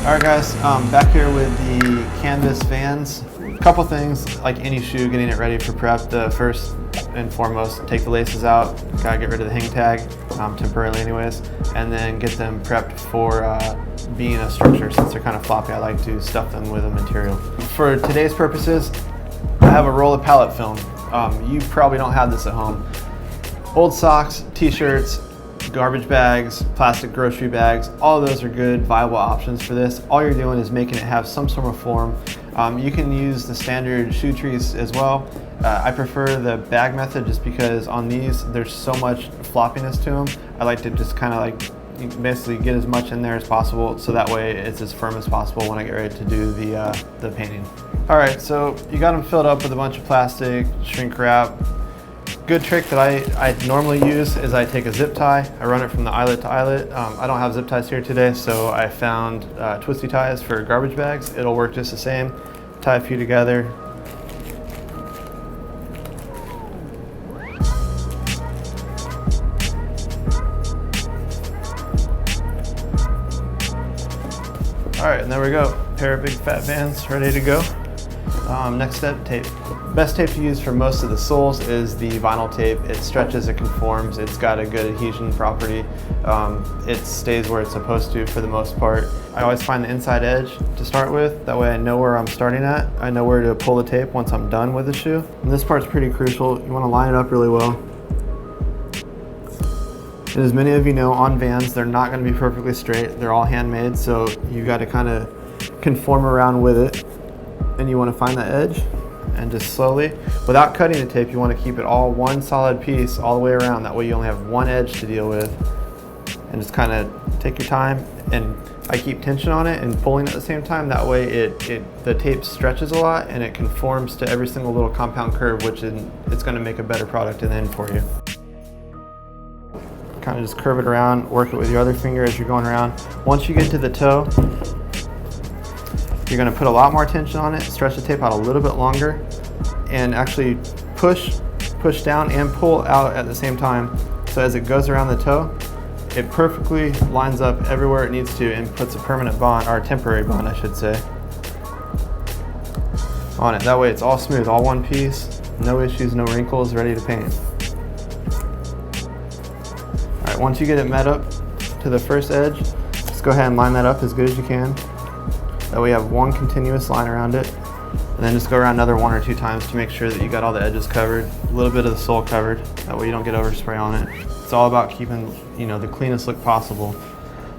Alright guys, back here with the canvas Vans. A couple things, like any shoe, getting it ready for prep. The first and foremost, take the laces out, gotta get rid of the hang tag, temporarily anyways, and then get them prepped for being a structure. Since they're kind of floppy, I like to stuff them with a material. For today's purposes, I have a roll of pallet film. You probably don't have this at home. Old socks, t-shirts, garbage bags, plastic grocery bags, all of those are good, viable options for this. All you're doing is making it have some sort of form. You can use the standard shoe trees as well. I prefer the bag method just because on these, there's so much floppiness to them. I like to just kind of like basically get as much in there as possible so that way it's as firm as possible when I get ready to do the painting. All right, so you got them filled up with a bunch of plastic, shrink wrap. Good trick that I normally use is I take a zip tie, I run it from the eyelet to eyelet. I don't have zip ties here today, so I found twisty ties for garbage bags. It'll work just the same. Tie a few together. All right, and there we go. Pair of big fat Vans ready to go. Next step, tape. Best tape to use for most of the soles is the vinyl tape. It stretches, it conforms, it's got a good adhesion property. It stays where it's supposed to for the most part. I always find the inside edge to start with. That way I know where I'm starting at. I know where to pull the tape once I'm done with the shoe. And this part's pretty crucial. You want to line it up really well. And as many of you know, on Vans, they're not going to be perfectly straight. They're all handmade, so you got to kind of conform around with it. And you want to find that edge. And just slowly, without cutting the tape, you want to keep it all one solid piece all the way around. That way you only have one edge to deal with. And just kind of take your time, and I keep tension on it and pulling at the same time. That way the tape stretches a lot and it conforms to every single little compound curve, which it's going to make a better product in the end for you. Kind of just curve it around, work it with your other finger as you're going around. Once you get to the toe, you're going to put a lot more tension on it, stretch the tape out a little bit longer, and actually push down and pull out at the same time. So as it goes around the toe, it perfectly lines up everywhere it needs to and puts a permanent bond, or a temporary bond I should say, on it. That way it's all smooth, all one piece, no issues, no wrinkles, ready to paint. All right, once you get it met up to the first edge, just go ahead and line that up as good as you can. That way you have one continuous line around it, and then just go around another 1 or 2 times to make sure that you got all the edges covered, a little bit of the sole covered. That way you don't get overspray on it. It's all about keeping, the cleanest look possible.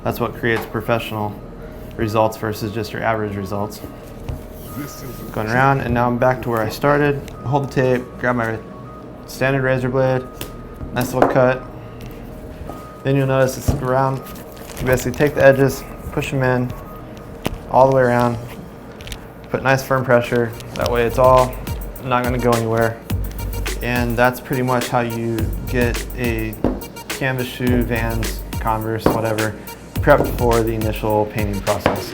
That's what creates professional results versus just your average results. Going around, and now I'm back to where I started. Hold the tape, grab my standard razor blade, nice little cut. Then you'll notice it's around. You basically take the edges, push them in, all the way around, put nice firm pressure, that way it's all not going to go anywhere. And that's pretty much how you get a canvas shoe, Vans, Converse, whatever, prepped for the initial painting process.